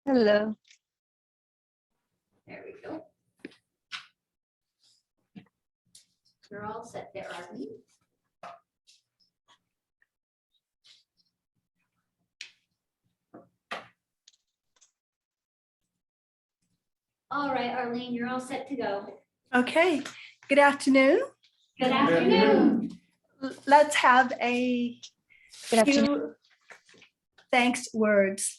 Hello. There we go. We're all set there, Arlene. All right, Arlene, you're all set to go. Okay. Good afternoon. Good afternoon. Let's have a Good afternoon. few thanks words.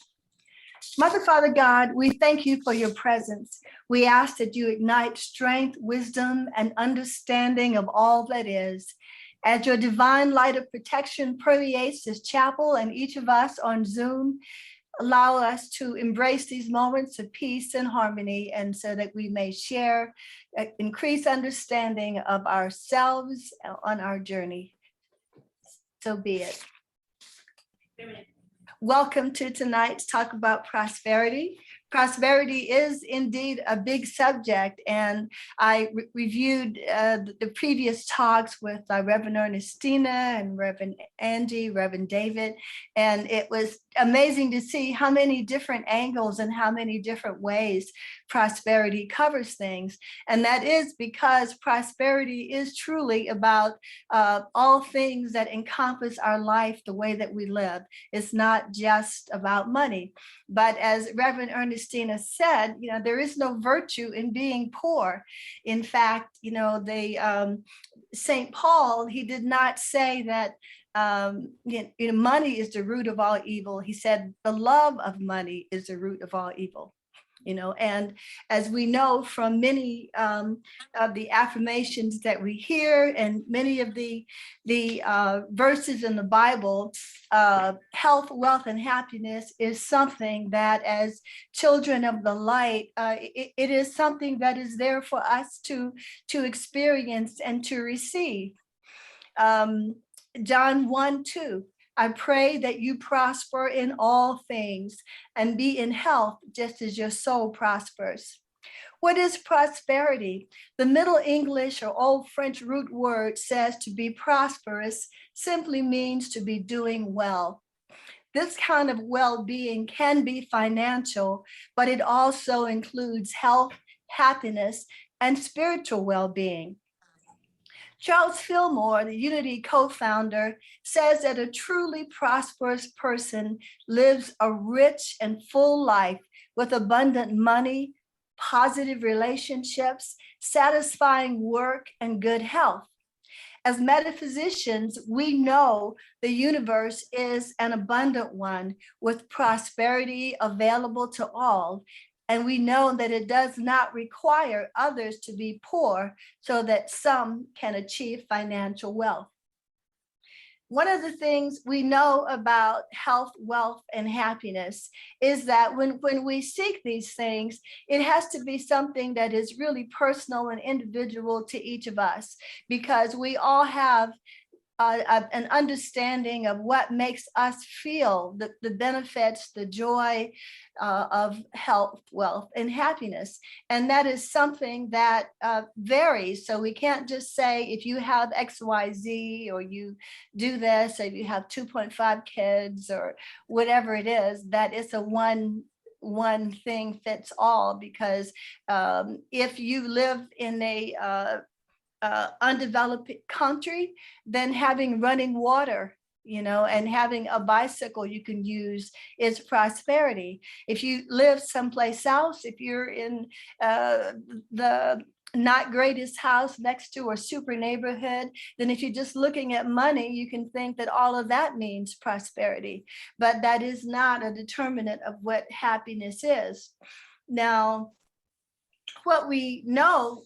Mother, Father God, we thank you for your presence. We ask that you ignite strength, wisdom, and understanding of all that is. As your divine light of protection permeates this chapel and each of us on Zoom, allow us to embrace these moments of peace and harmony, and so that we may share increased understanding of ourselves on our journey. So be it. Welcome to tonight's Talk About Prosperity. Prosperity is indeed a big subject, and I reviewed the previous talks with Reverend Ernestina and Reverend Angie, Reverend David, and it was amazing to see how many different angles and how many different ways prosperity covers things. And that is because prosperity is truly about all things that encompass our life, the way that we live. It's not just about money. But as Reverend Ernestina said, there is no virtue in being poor. In fact, St. Paul, he did not say that money is the root of all evil. He said the love of money is the root of all evil. And as we know from many of the affirmations that we hear and many of the verses in the Bible, health, wealth, and happiness is something that, as children of the light, it is something that is there for us to experience and to receive. John 1:2. I pray that you prosper in all things and be in health just as your soul prospers. What is prosperity? The Middle English or Old French root word says to be prosperous simply means to be doing well. This kind of well-being can be financial, but it also includes health, happiness, and spiritual well-being. Charles Fillmore, the Unity co-founder, says that a truly prosperous person lives a rich and full life with abundant money, positive relationships, satisfying work, and good health. As metaphysicians, we know the universe is an abundant one with prosperity available to all. And we know that it does not require others to be poor so that some can achieve financial wealth. One of the things we know about health, wealth, and happiness is that when we seek these things, it has to be something that is really personal and individual to each of us, because we all have an understanding of what makes us feel the benefits, the joy of health, wealth, and happiness. And that is something that varies. So we can't just say if you have XYZ or you do this, or if you have 2.5 kids or whatever it is, that it's a one thing fits all. Because if you live in a undeveloped country, then having running water, and having a bicycle you can use is prosperity. If you live someplace else, if you're in the not greatest house next to a super neighborhood, then if you're just looking at money, you can think that all of that means prosperity. But that is not a determinant of what happiness is. Now, what we know,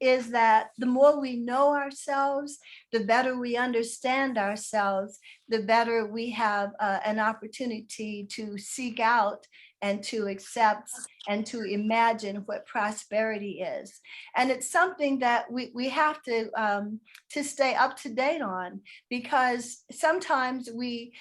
is that the more we know ourselves, the better we understand ourselves, the better we have an opportunity to seek out and to accept and to imagine what prosperity is. And it's something that we have to stay up to date on, because sometimes we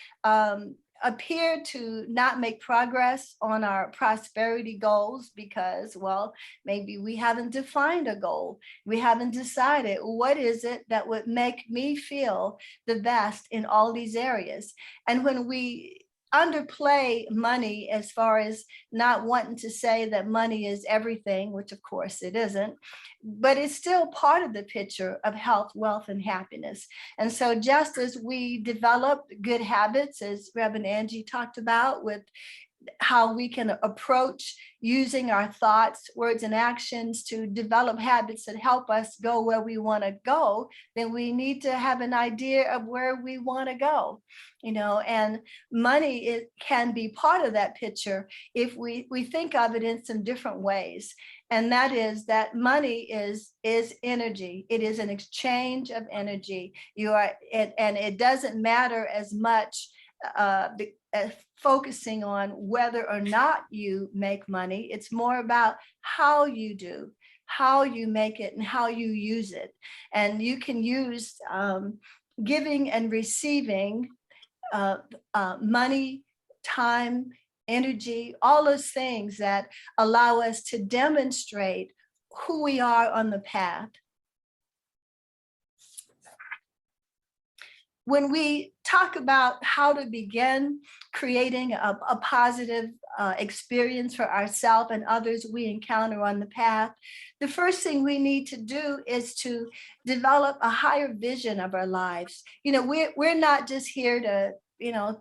appear to not make progress on our prosperity goals because, well, maybe we haven't defined a goal. We haven't decided what is it that would make me feel the best in all these areas. And when we underplay money as far as not wanting to say that money is everything, which of course it isn't, but it's still part of the picture of health, wealth, and happiness. And so just as we develop good habits, as Reverend Angie talked about, with how we can approach using our thoughts, words, and actions to develop habits that help us go where we want to go, then we need to have an idea of where we want to go, and money, it can be part of that picture if we think of it in some different ways. And that is that money is energy. It is an exchange of energy. And it doesn't matter as much focusing on whether or not you make money. It's more about how you do, how you make it, and how you use it. And you can use giving and receiving money, time, energy, all those things that allow us to demonstrate who we are on the path. When we talk about how to begin creating a positive experience for ourselves and others we encounter on the path, the first thing we need to do is to develop a higher vision of our lives. We're not just here to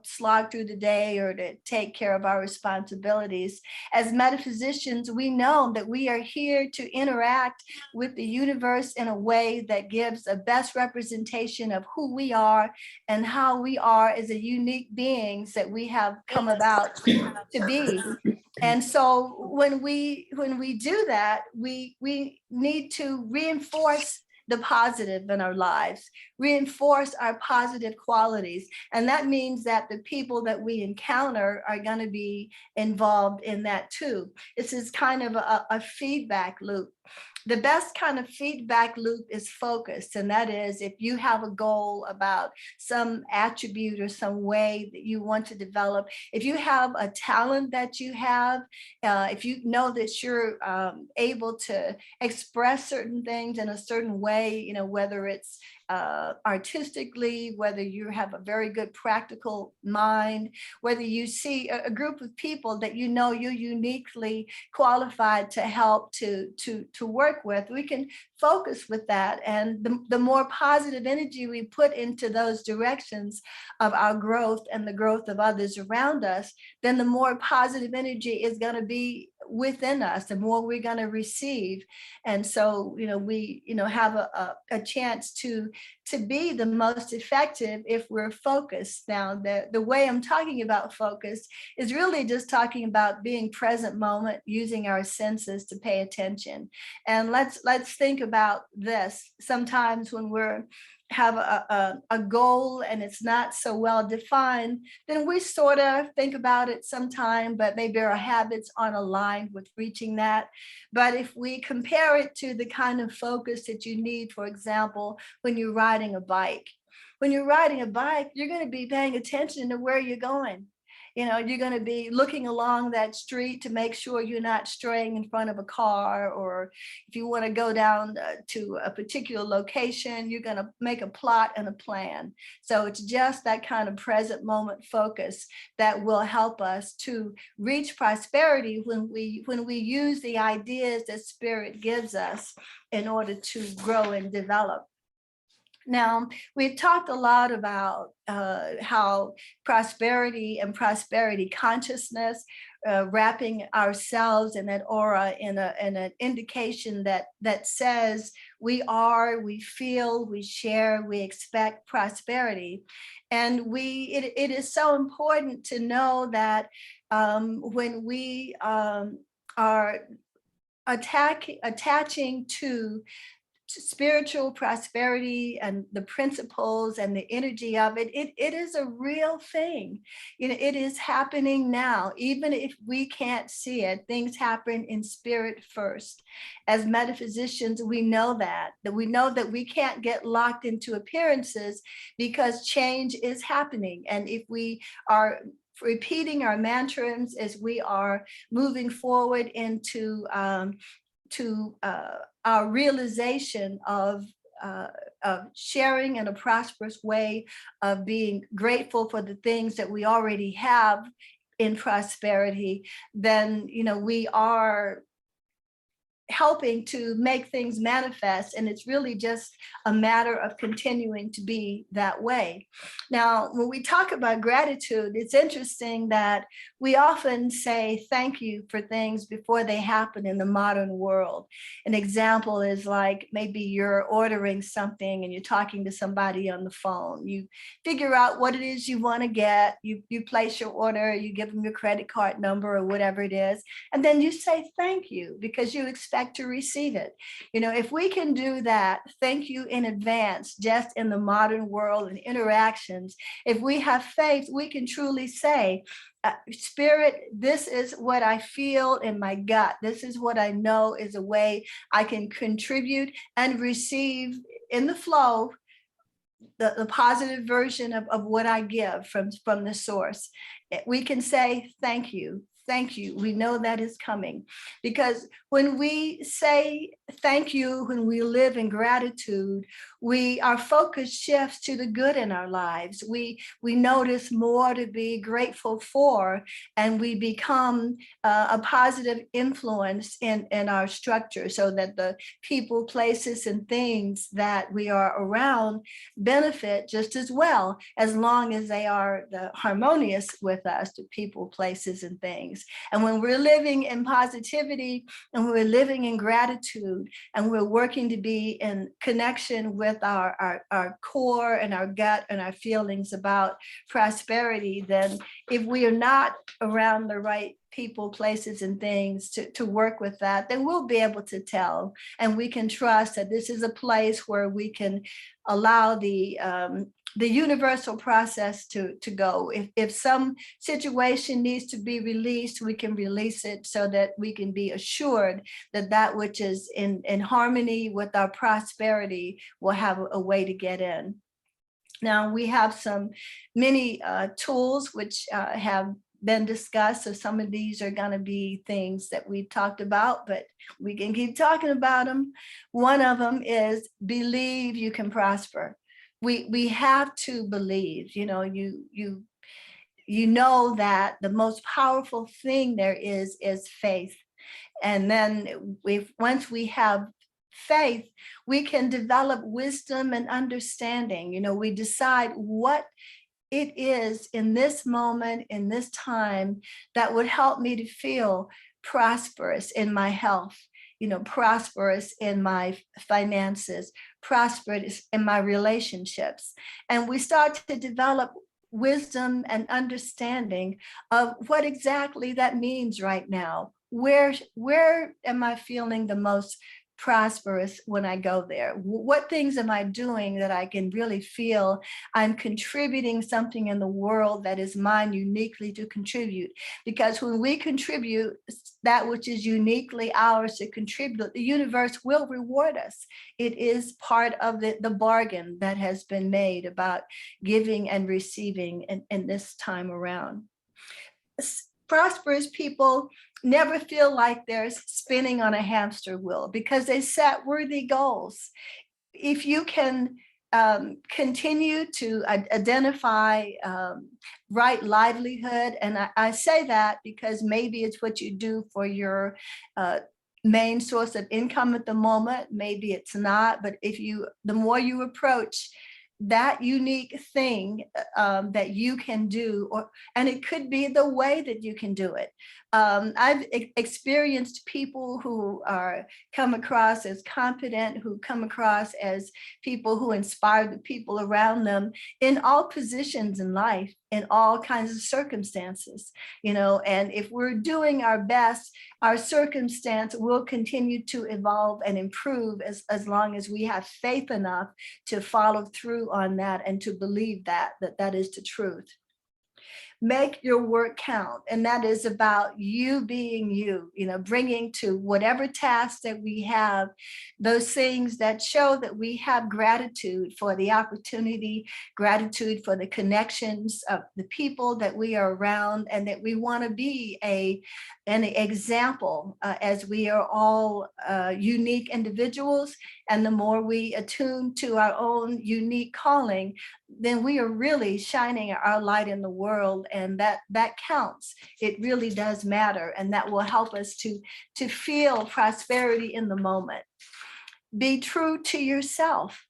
slog through the day or to take care of our responsibilities. As metaphysicians, we know that we are here to interact with the universe in a way that gives a best representation of who we are and how we are as a unique beings that we have come about to be. And so when we do that, we need to reinforce the positive in our lives, reinforce our positive qualities. And that means that the people that we encounter are going to be involved in that too. This is kind of a feedback loop. The best kind of feedback loop is focused. And that is, if you have a goal about some attribute or some way that you want to develop, if you have a talent that you have, if you know that you're able to express certain things in a certain way, whether it's artistically, whether you have a very good practical mind, whether you see a group of people that you're uniquely qualified to help to work with, we can focus with that. And the more positive energy we put into those directions of our growth and the growth of others around us, then the more positive energy is going to be within us, the more we're going to receive. And so, we, have a chance to be the most effective if we're focused. Now, the way I'm talking about focus is really just talking about being present moment, using our senses to pay attention. And let's think about this. Sometimes when we're have a goal and it's not so well defined, then we sort of think about it sometime, but maybe our habits aren't aligned with reaching that. But if we compare it to the kind of focus that you need, for example, when you're riding a bike, you're going to be paying attention to where you're going. You're going to be looking along that street to make sure you're not straying in front of a car, or if you want to go down to a particular location, you're going to make a plot and a plan. So it's just that kind of present moment focus that will help us to reach prosperity when we use the ideas that Spirit gives us in order to grow and develop. Now, we've talked a lot about how prosperity and prosperity consciousness, wrapping ourselves in that aura in an indication that says we are, we feel, we share, we expect prosperity. And it is so important to know that when we are attaching to spiritual prosperity and the principles and the energy of it, it is a real thing. It is happening now. Even if we can't see it, things happen in spirit first. As metaphysicians, we know that we can't get locked into appearances because change is happening. And if we are repeating our mantras as we are moving forward into our realization of sharing in a prosperous way, of being grateful for the things that we already have in prosperity, then we are helping to make things manifest. And it's really just a matter of continuing to be that way. Now, when we talk about gratitude, it's interesting that we often say thank you for things before they happen in the modern world. An example is like maybe you're ordering something and you're talking to somebody on the phone. You figure out what it is you want to get. You place your order, you give them your credit card number or whatever it is, and then you say thank you because you expect to receive it. If we can do that, thank you in advance, just in the modern world and interactions, if we have faith, we can truly say, Spirit, this is what I feel in my gut. This is what I know is a way I can contribute and receive in the flow the positive version of what I give from the source. We can say, thank you. Thank you. We know that is coming, because when we say thank you, when we live in gratitude, our focus shifts to the good in our lives. We notice more to be grateful for, and we become a positive influence in our structure, so that the people, places, and things that we are around benefit just as well, as long as they are harmonious with us, the people, places, and things. And when we're living in positivity and we're living in gratitude and we're working to be in connection with our core and our gut and our feelings about prosperity, then if we are not around the right people, places, and things to work with that, then we'll be able to tell, and we can trust that this is a place where we can allow the universal process to go. If some situation needs to be released, we can release it, so that we can be assured that that which is in harmony with our prosperity will have a way to get in. Now, we have many tools which have been discussed. So some of these are going to be things that we talked about, but we can keep talking about them. One of them is believe you can prosper. We have to believe. You know that the most powerful thing there is faith. And then once we have faith, we can develop wisdom and understanding. We decide what it is in this moment, in this time, that would help me to feel prosperous in my health, prosperous in my finances, prosperous in my relationships. And we start to develop wisdom and understanding of what exactly that means right now. Where am I feeling the most prosperous when I go there? What things am I doing that I can really feel I'm contributing something in the world that is mine uniquely to contribute? Because when we contribute that which is uniquely ours to contribute, the universe will reward us. It is part of the bargain that has been made about giving and receiving in this time around. Prosperous people never feel like they're spinning on a hamster wheel, because they set worthy goals. If you can continue to identify right livelihood, and I say that because maybe it's what you do for your main source of income at the moment, maybe it's not, but the more you approach that unique thing that you can do, and it could be the way that you can do it. I've experienced people who come across as competent, who come across as people who inspire the people around them in all positions in life, in all kinds of circumstances, and if we're doing our best, our circumstance will continue to evolve and improve as long as we have faith enough to follow through on that and to believe that is the truth. make your work count. And that is about you being you, bringing to whatever task that we have, those things that show that we have gratitude for the opportunity, gratitude for the connections of the people that we are around, and that we want to be an example as we are all unique individuals. And the more we attune to our own unique calling, then we are really shining our light in the world, and that counts. It really does matter, and that will help us to feel prosperity in the moment. Be true to yourself.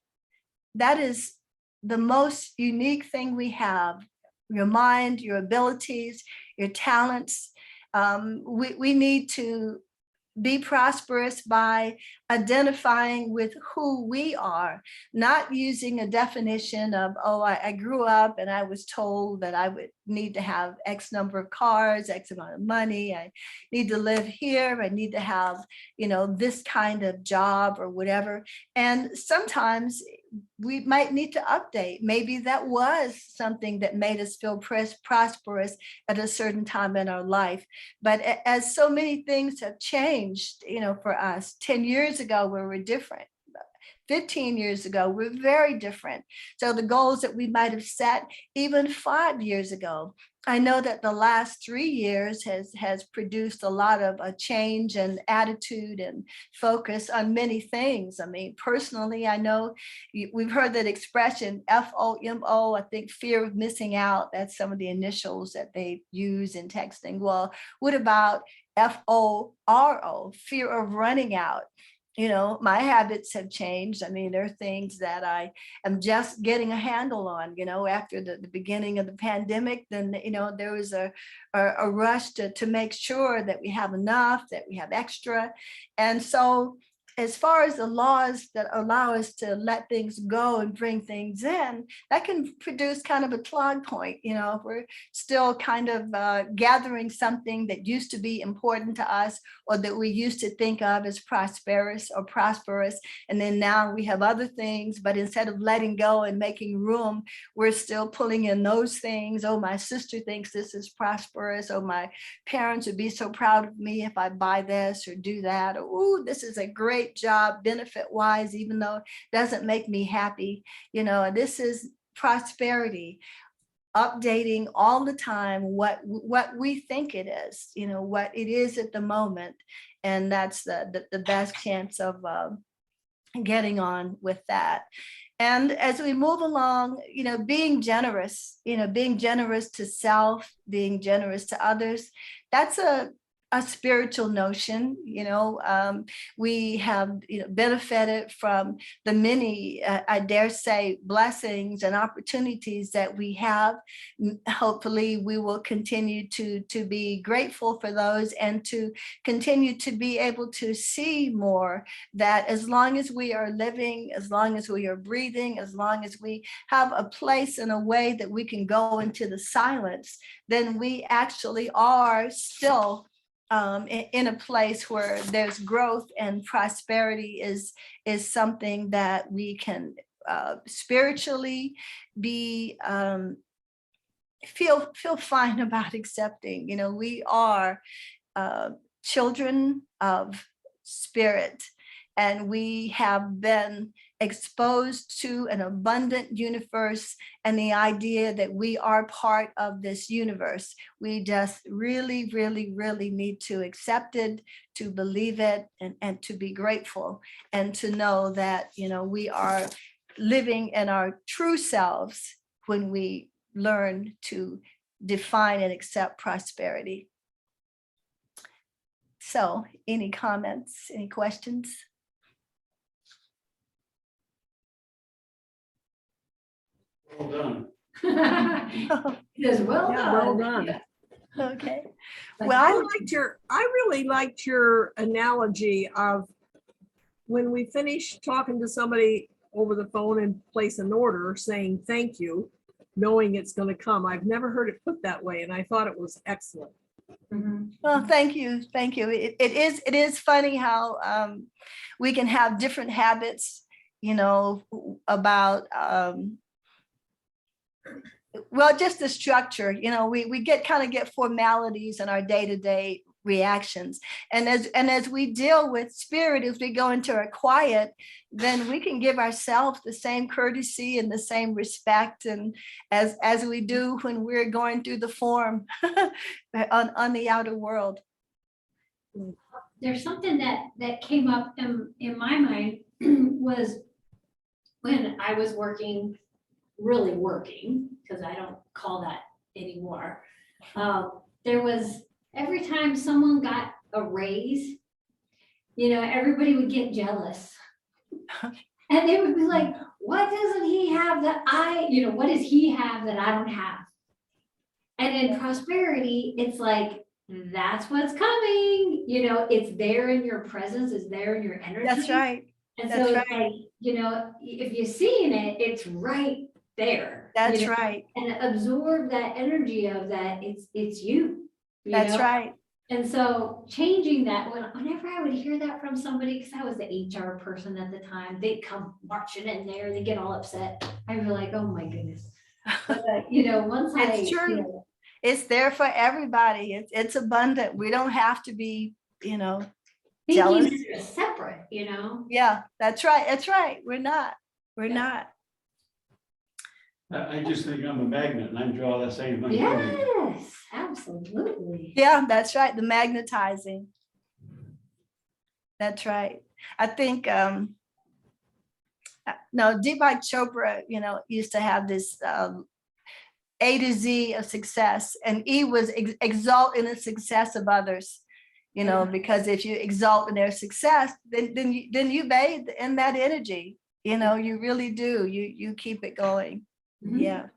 That is the most unique thing we have. Your mind, your abilities, your talents. We need to be prosperous by identifying with who we are, not using a definition of, oh, I grew up and I was told that I would need to have X number of cars, X amount of money, I need to live here, I need to have, this kind of job or whatever. And sometimes we might need to update. Maybe that was something that made us feel prosperous at a certain time in our life. But as so many things have changed, for us, 10 years ago, we were different. 15 years ago, we're very different. So the goals that we might have set even 5 years ago, I know that the last 3 years has produced a lot of a change and attitude and focus on many things. I mean, personally, I know we've heard that expression, FOMO, I think fear of missing out. That's some of the initials that they use in texting. Well, what about FORO, fear of running out? My habits have changed. I mean, there are things that I am just getting a handle on, after the beginning of the pandemic. Then, there was a rush to make sure that we have enough, that we have extra. And so as far as the laws that allow us to let things go and bring things in, that can produce kind of a clog point. If we're still kind of gathering something that used to be important to us, or that we used to think of as prosperous, and then now we have other things, but instead of letting go and making room, we're still pulling in those things. Oh, my sister thinks this is prosperous. Oh, my parents would be so proud of me if I buy this or do that. Or, ooh, this is a great job benefit wise, even though it doesn't make me happy. This is prosperity, updating all the time what we think it is, what it is at the moment. And that's the best chance of getting on with that. And as we move along, being generous to self, being generous to others, that's a spiritual notion. We have benefited from the many, I dare say, blessings and opportunities that we have. Hopefully we will continue to be grateful for those, and to continue to be able to see more, that as long as we are living, as long as we are breathing, as long as we have a place and a way that we can go into the silence, then we actually are still in a place where there's growth, and prosperity is something that we can spiritually be feel fine about accepting. We are children of spirit, and we have been exposed to an abundant universe, and the idea that we are part of this universe. We just really, really, really need to accept it, to believe it, and to be grateful, and to know that, we are living in our true selves when we learn to define and accept prosperity. So, any comments, any questions? Well done. Yes, well Yeah, done. well done. Okay. Well, I really liked your analogy of when we finish talking to somebody over the phone and place an order, saying thank you, knowing it's going to come. I've never heard it put that way, and I thought it was excellent. Well, thank you. It is funny how we can have different habits, about well, just the structure, we get formalities in our day-to-day reactions. And as we deal with spirit, as we go into our quiet, then we can give ourselves the same courtesy and the same respect, and as we do when we're going through the form on the outer world. There's something that came up in my mind was when I was really working, because I don't call that anymore. There was, every time someone got a raise, everybody would get jealous. And they would be like, what doesn't he have that what does he have that I don't have? And in prosperity, it's like, that's what's coming, it's there in your presence, it's there in your energy. That's right. And That's so right. it's like, if you're seeing it, it's right there. That's right. And absorb that energy of that, it's you. That's right. And so changing that, whenever I would hear that from somebody, because I was the HR person at the time, they'd come marching in there, they get all upset. I'd be like, oh my goodness. But, once It's true. It's there for everybody. It's abundant. We don't have to be, jealous. Thinking that you're separate, Yeah, that's right. That's right. We're not. I just think I'm a magnet and I draw the same thing. Yes, absolutely. Yeah, that's right. The magnetizing. That's right. I think, Deepak Chopra, used to have this A to Z of success, and E was exalt in the success of others. Because if you exalt in their success, then you bathe in that energy. You really do. You keep it going. Mhm. Yeah.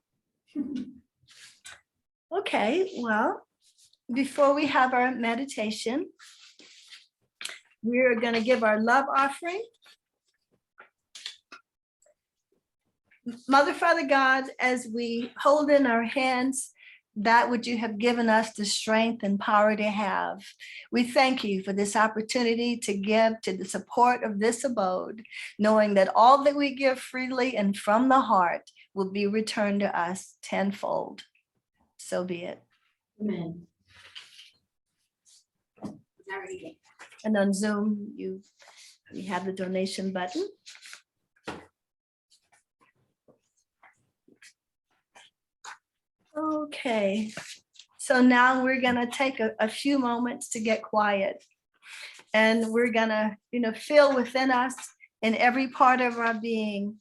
Okay, well, before we have our meditation, we're going to give our love offering. Mother, Father God, as we hold in our hands that which you have given us the strength and power to have, we thank you for this opportunity to give to the support of this abode, knowing that all that we give freely and from the heart will be returned to us tenfold. So be it. Amen. And on Zoom, you have the donation button. Okay, so now we're gonna take a few moments to get quiet. And we're gonna, feel within us, in every part of our being,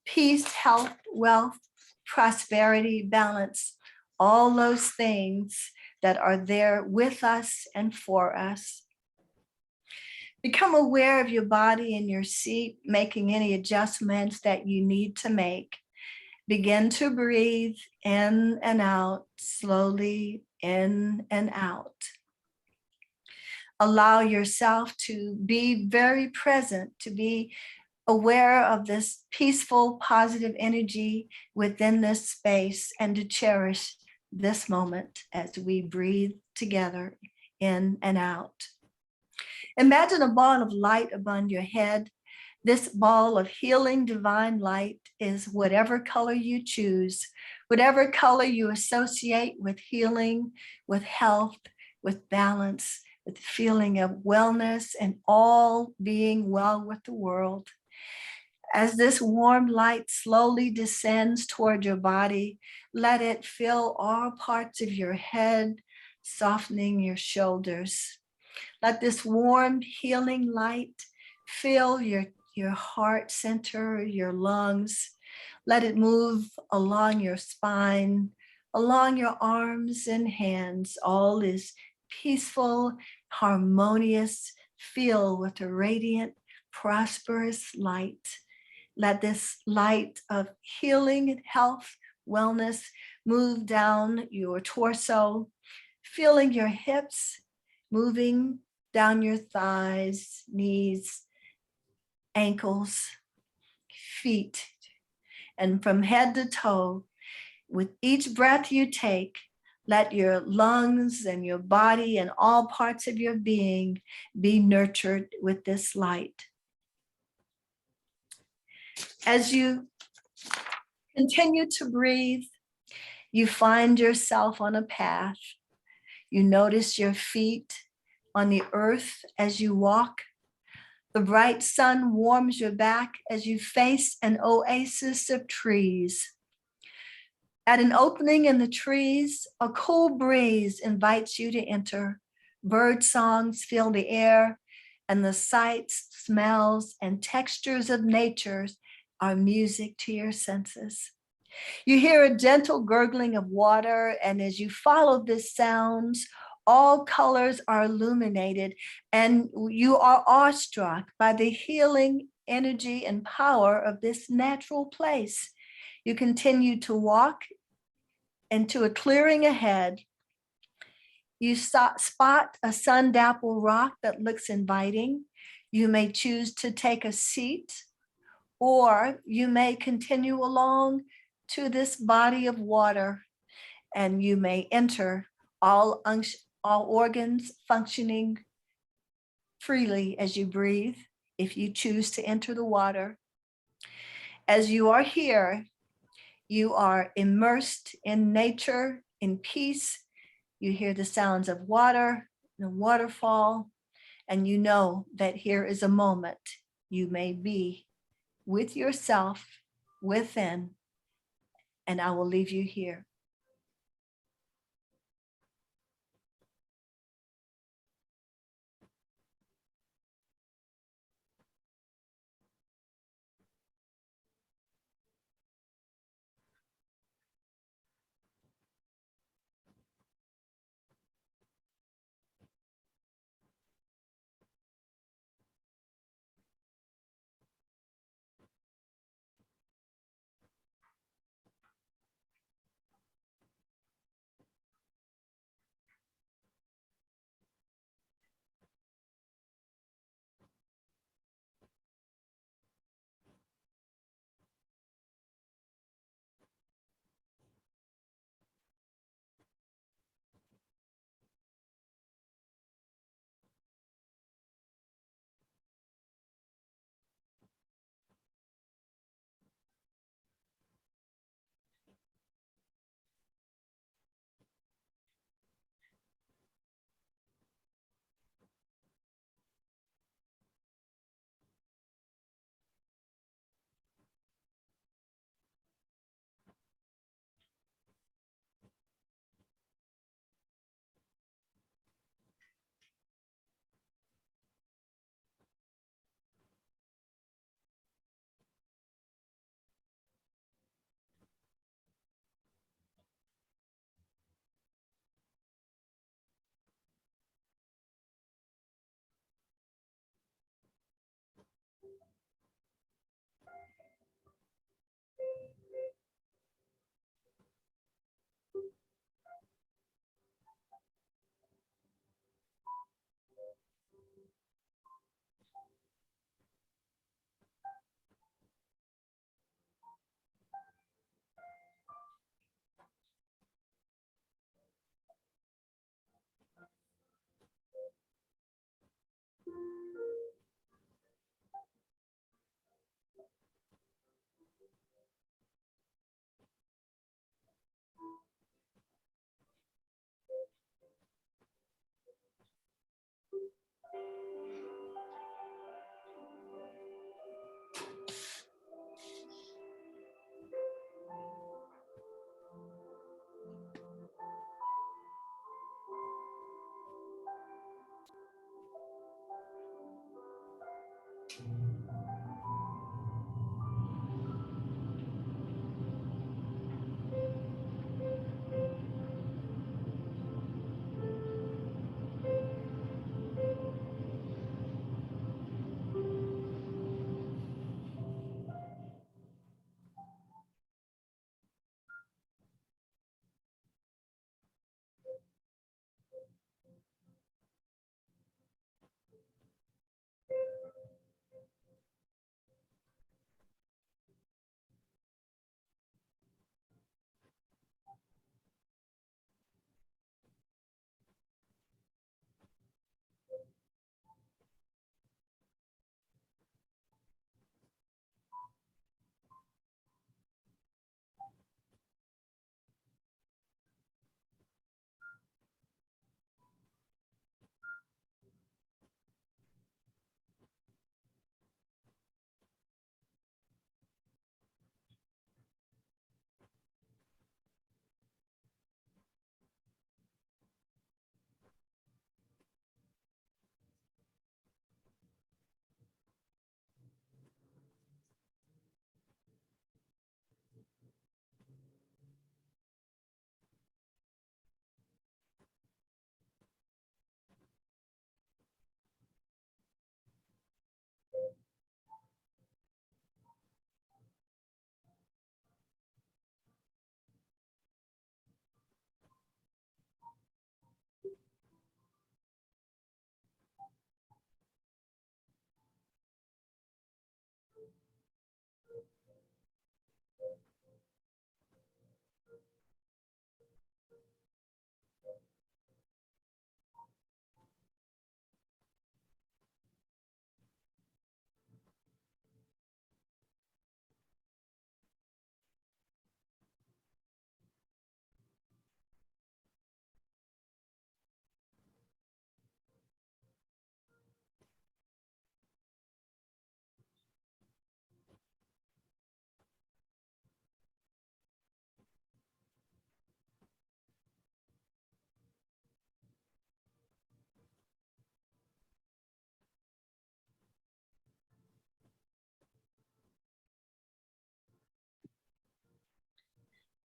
peace, health, wealth, prosperity, balance, all those things that are there with us and for us. Become aware of your body in your seat, making any adjustments that you need to make. Begin to breathe in and out, slowly in and out. Allow yourself to be very present, to be aware of this peaceful, positive energy within this space, and to cherish this moment as we breathe together in and out. Imagine a ball of light above your head. This ball of healing divine light is whatever color you choose, whatever color you associate with healing, with health, with balance, with the feeling of wellness and all being well with the world. As this warm light slowly descends toward your body, let it fill all parts of your head, softening your shoulders. Let this warm healing light fill your heart center, your lungs. Let it move along your spine, along your arms and hands. All is peaceful, harmonious, filled with a radiant, prosperous light. Let this light of healing and health, wellness move down your torso, filling your hips, moving down your thighs, knees, ankles, feet, and from head to toe. With each breath you take, let your lungs and your body and all parts of your being be nurtured with this light. As you Continue to breathe. You find yourself on a path. You notice your feet on the earth as you walk. The bright sun warms your back as you face an oasis of trees. At an opening in the trees, a cool breeze invites you to enter. Bird songs fill the air, and the sights, smells, and textures of nature are music to your senses. You hear a gentle gurgling of water, and as you follow this sounds, all colors are illuminated, and you are awestruck by the healing energy and power of this natural place. You continue to walk into a clearing ahead. You spot a sun-dappled rock that looks inviting. You may choose to take a seat, or you may continue along to this body of water, and you may enter all organs functioning freely as you breathe, if you choose to enter the water. As you are here, you are immersed in nature, in peace. You hear the sounds of water, the waterfall, and you know that here is a moment you may be with yourself within, and I will leave you here.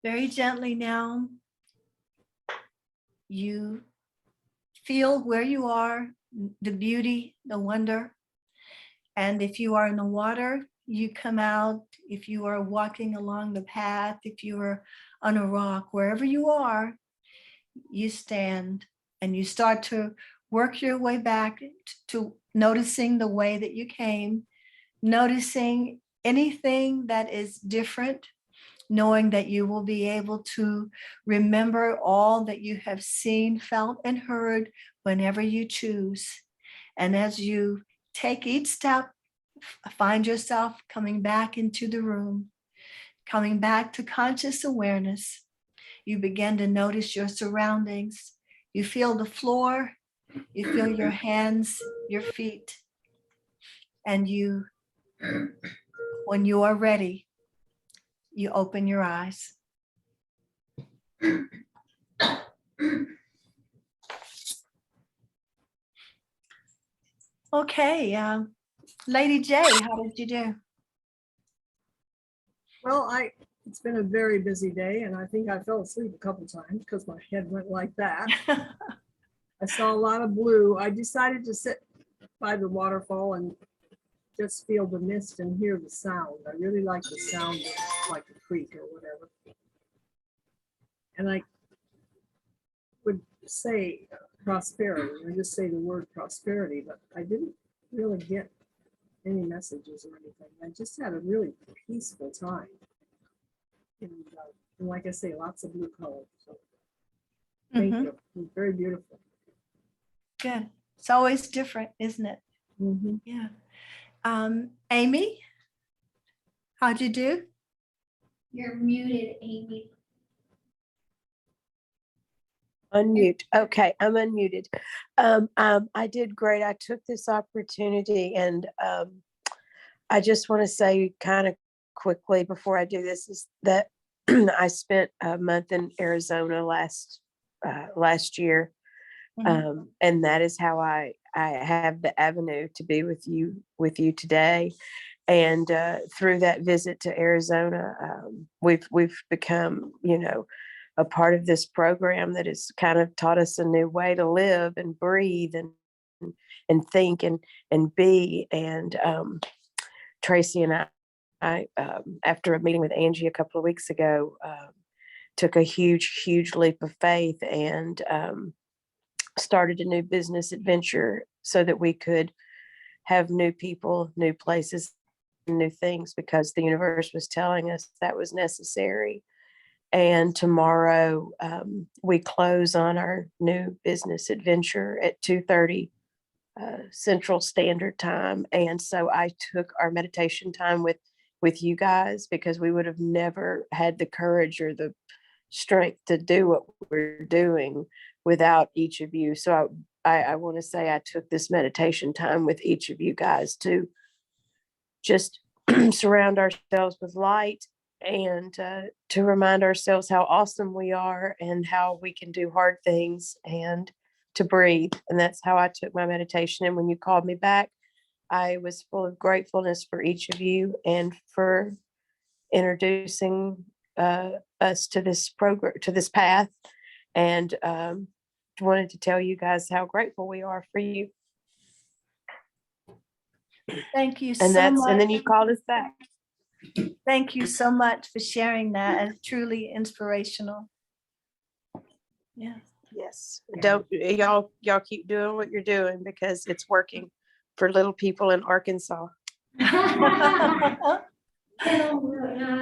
Very gently now, you feel where you are, the beauty, the wonder. And if you are in the water, you come out. If you are walking along the path, if you are on a rock, wherever you are, you stand and you start to work your way back to noticing the way that you came, noticing anything that is different, knowing that you will be able to remember all that you have seen, felt, and heard whenever you choose. And as you take each step, find yourself coming back into the room, coming back to conscious awareness. You begin to notice your surroundings. You feel the floor, you feel your hands, your feet, and you, when you are ready, you open your eyes. Okay, Lady J, how did you do? Well, it's been a very busy day and I think I fell asleep a couple times because my head went like that. I saw a lot of blue. I decided to sit by the waterfall and just feel the mist and hear the sound. I really like the sound of like a creek or whatever. And I would say prosperity, or just say the word prosperity, but I didn't really get any messages or anything. I just had a really peaceful time. And like I say, lots of blue color. So thank Mhm. you. It was very beautiful. Good. It's always different, isn't it? Mhm. Yeah. Amy, how'd you do? You're muted, Amy. Unmute. Okay, I'm unmuted. I did great. I took this opportunity and I just want to say kind of quickly before I do this is that I spent a month in Arizona last year. And that is how I have the avenue to be with you today. And through that visit to Arizona, we've become, a part of this program that has kind of taught us a new way to live and breathe and think and be. And Tracy and I after a meeting with Angie a couple of weeks ago, took a huge leap of faith and started a new business adventure so that we could have new people, new places, new things, because the universe was telling us that was necessary. And tomorrow we close on our new business adventure at 2:30 Central Standard Time. And so I took our meditation time with you guys, because we would have never had the courage or the strength to do what we're doing without each of you. So I want to say I took this meditation time with each of you guys to just surround ourselves with light and to remind ourselves how awesome we are and how we can do hard things and to breathe. And that's how I took my meditation. And when you called me back, I was full of gratefulness for each of you and for introducing us to this program, to this path. And wanted to tell you guys how grateful we are for you. Thank you And so and then much. you called us back. Thank you so much for sharing that. It's truly inspirational. Yeah. Yes. Don't y'all keep doing what you're doing, because it's working for little people in Arkansas. I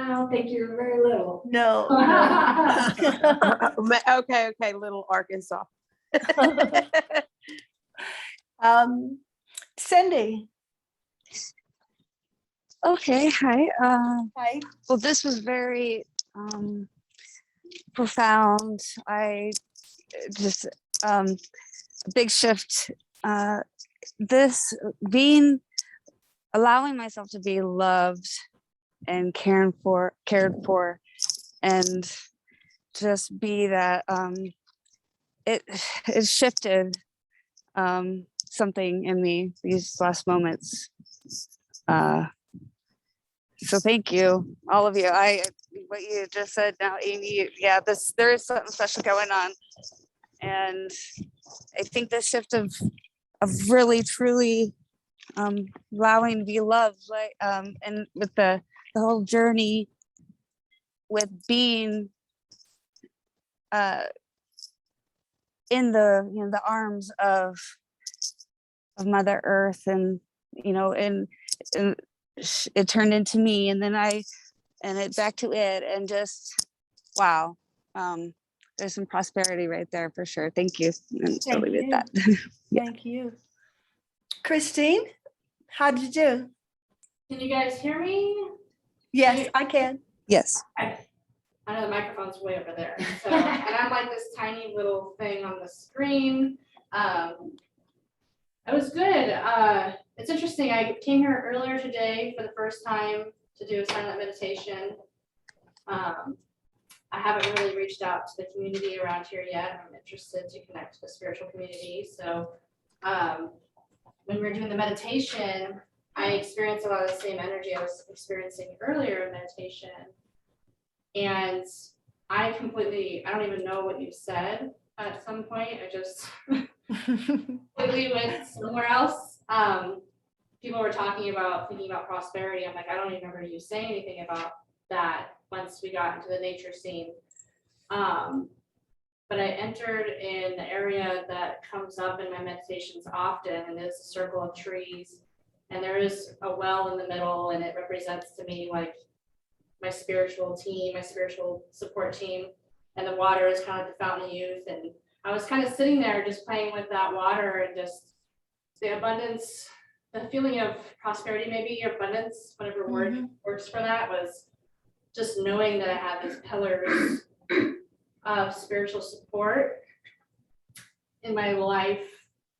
don't think you're very little. No. Okay, little Arkansas. Cindy, Okay, hi. hi. Well, this was very profound. I just a big shift. This allowing myself to be loved and cared for, and just be that. It shifted something in me these last moments. So thank you, all of you. What you just said now, Amy, yeah, there is something special going on. And I think the shift of really truly allowing to be loved, like and with the whole journey with being in the arms of Mother Earth, and and it turned into me, and then it back to it, and just wow. There's some prosperity right there for sure. Thank you. And I'll Thank leave it you. at that. Yeah. Thank you. Christine, how did you do? Can you guys hear me? Yes, I can. Yes. I know the microphone's way over there. So, and I'm like this tiny little thing on the screen. It was good. It's interesting. I came here earlier today for the first time to do a silent meditation. I haven't really reached out to the community around here yet. I'm interested to connect to the spiritual community. So when we were doing the meditation, I experienced a lot of the same energy I was experiencing earlier in meditation. And I don't even know what you said at some point. I just completely went somewhere else. People were thinking about prosperity. I'm like, I don't even remember you saying anything about that once we got into the nature scene. But I entered in the area that comes up in my meditations often, and it's a circle of trees. And there is a well in the middle, and it represents to me like my spiritual team, my spiritual support team. And the water is kind of the fountain of youth. And I was kind of sitting there just playing with that water, and just the abundance, the feeling of prosperity, maybe abundance, whatever word works for that, was just knowing that I had these pillars of spiritual support in my life.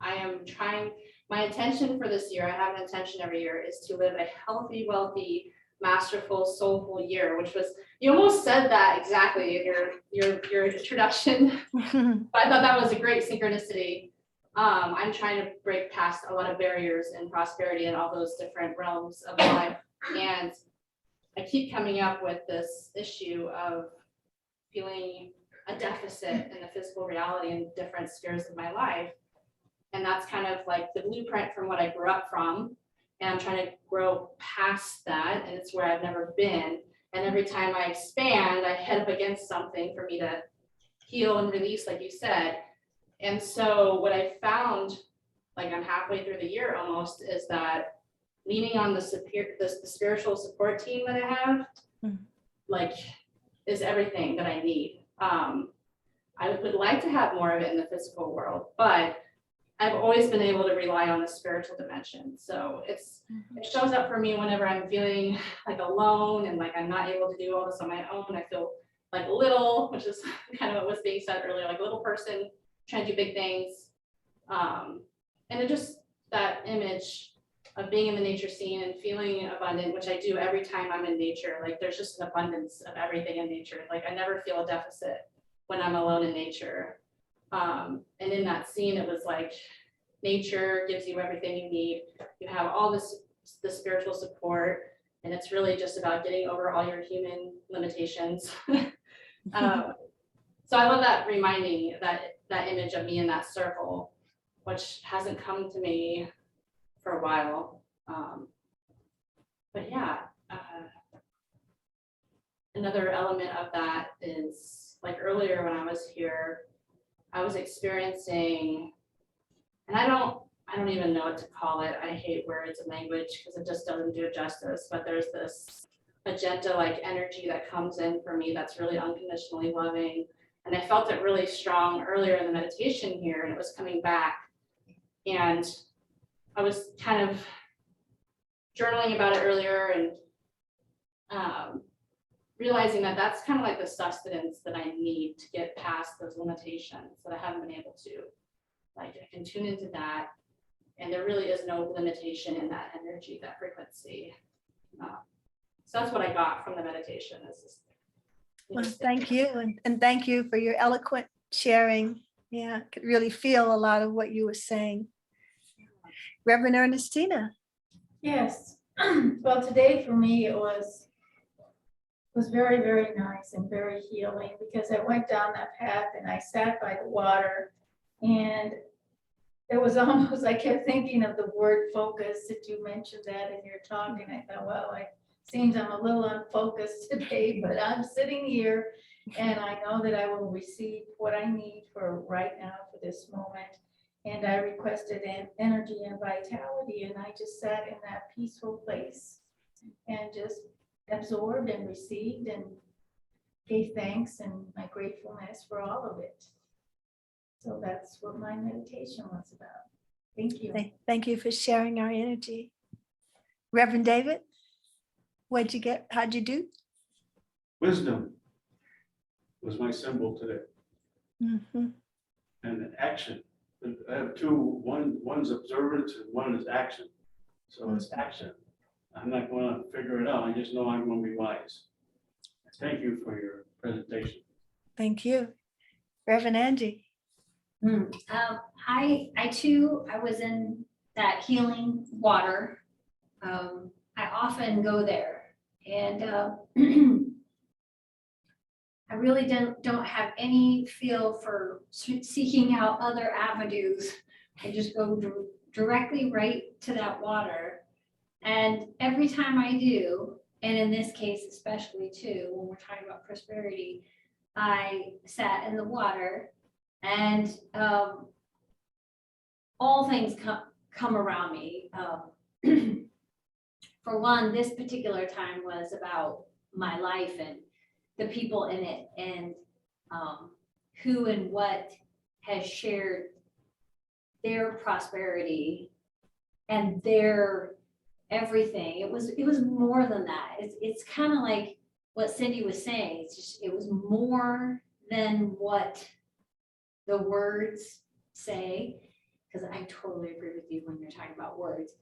I am trying, my intention for this year, I have an intention every year, is to live a healthy, wealthy, masterful, soulful year, which was, you almost said that exactly in your introduction. But I thought that was a great synchronicity. I'm trying to break past a lot of barriers in prosperity and all those different realms of life. And I keep coming up with this issue of feeling a deficit in the physical reality in different spheres of my life. And that's kind of like the blueprint from what I grew up from. And I'm trying to grow past that. And it's where I've never been. And every time I expand, I head up against something for me to heal and release, like you said. And so what I found, like I'm halfway through the year almost, is that leaning on the spiritual support team that I have, like, is everything that I need. I would like to have more of it in the physical world, but I've always been able to rely on the spiritual dimension. So it shows up for me whenever I'm feeling like alone and like I'm not able to do all this on my own. I feel like little, which is kind of what was being said earlier, like a little person trying to do big things. And it just, that image of being in the nature scene and feeling abundant, which I do every time I'm in nature. Like there's just an abundance of everything in nature. Like I never feel a deficit when I'm alone in nature. And in that scene, it was like nature gives you everything you need. You have all the spiritual support, and it's really just about getting over all your human limitations. So I love that reminding, that image of me in that circle, which hasn't come to me for a while. But yeah, another element of that is like earlier when I was here, I was experiencing, and I don't even know what to call it. I hate words and language because it just doesn't do it justice, but there's this magenta-like energy that comes in for me that's really unconditionally loving. And I felt it really strong earlier in the meditation here, and it was coming back. And I was kind of journaling about it earlier and realizing that that's kind of like the sustenance that I need to get past those limitations that I haven't been able to. Like I can tune into that, and there really is no limitation in that energy, that frequency. So that's what I got from the meditation. Well, thank you. And thank you for your eloquent sharing. Yeah, I could really feel a lot of what you were saying. Reverend Ernestina. Yes, Well, today for me, it was very, very nice and very healing because I went down that path and I sat by the water and it was almost, I kept thinking of the word focus, that you mentioned that in your talk, and I thought, well, it seems I'm a little unfocused today, but I'm sitting here and I know that I will receive what I need for right now for this moment. And I requested an energy and vitality, and I just sat in that peaceful place and just absorbed and received and gave thanks and my gratefulness for all of it. So that's what my meditation was about. Thank you. Thank you for sharing our energy. Reverend David, what'd you get? How'd you do? Wisdom was my symbol today, Mhm. and action. I have two, one's observance and one is action. So it's action. I'm not going to figure it out. I just know I'm going to be wise. Thank you for your presentation. Thank you. Reverend Angie. I too, I was in that healing water. I often go there and I really don't have any feel for seeking out other avenues. I just go directly right to that water. And every time I do, and in this case especially too, when we're talking about prosperity, I sat in the water and all things come around me. For one, this particular time was about my life and the people in it, and who and what has shared their prosperity and their everything. It was more than that. It's kind of like what Cindy was saying. It was more than what the words say, because I totally agree with you when you're talking about words.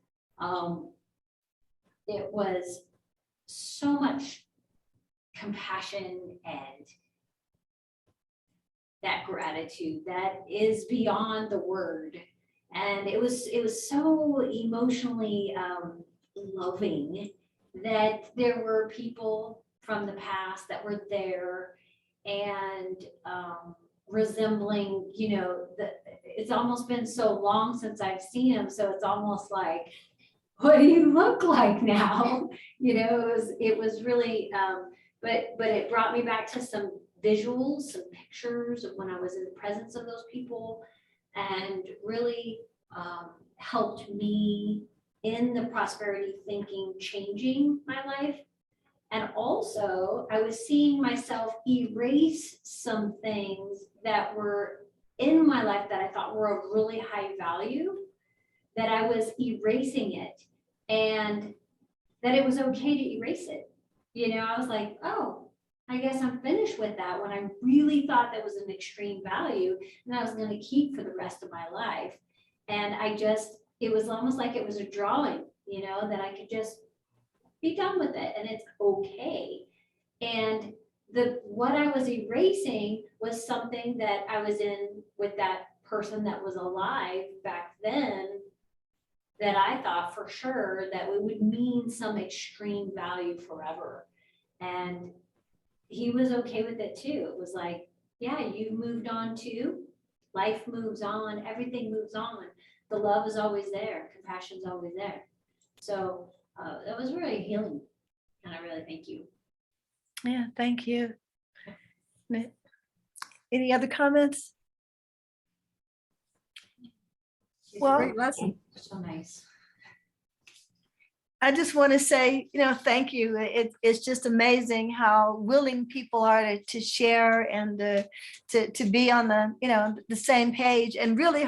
It was so much compassion and that gratitude that is beyond the word. And it was so emotionally loving that there were people from the past that were there and resembling, it's almost been so long since I've seen him. So it's almost like, what do you look like now? It was really, but it brought me back to some visuals, some pictures of when I was in the presence of those people, and really helped me in the prosperity thinking, changing my life. And also I was seeing myself erase some things that were in my life that I thought were of really high value, that I was erasing it, and that it was okay to erase it. I was like, oh, I guess I'm finished with that, when I really thought that was an extreme value and I was going to keep for the rest of my life. And it was almost like it was a drawing, that I could just be done with it and it's okay. And what I was erasing was something that I was in with that person that was alive back then, that I thought for sure that it would mean some extreme value forever. And he was okay with it too. It was like, yeah, you moved on too. Life moves on, everything moves on. The love is always there, compassion's always there. So that was really healing. And I really thank you. Yeah, thank you. Any other comments? Well, Great lesson. So nice. I just want to say, thank you. It's just amazing how willing people are to share and to be on the same page, and really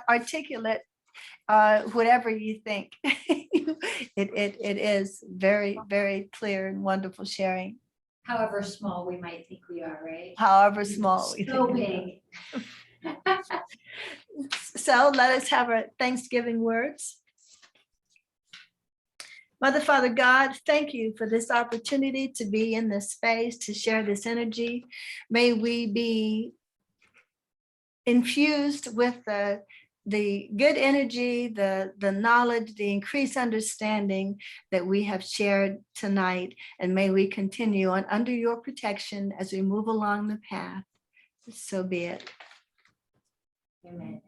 articulate whatever you think. It is very, very clear and wonderful sharing. However small we might think we are, right? However small. we So think we big. are. So let us have our Thanksgiving words. Mother, Father, God, thank you for this opportunity to be in this space, to share this energy. May we be infused with the the good energy, the knowledge, the increased understanding that we have shared tonight. And may we continue on under your protection as we move along the path. So be it. Amen.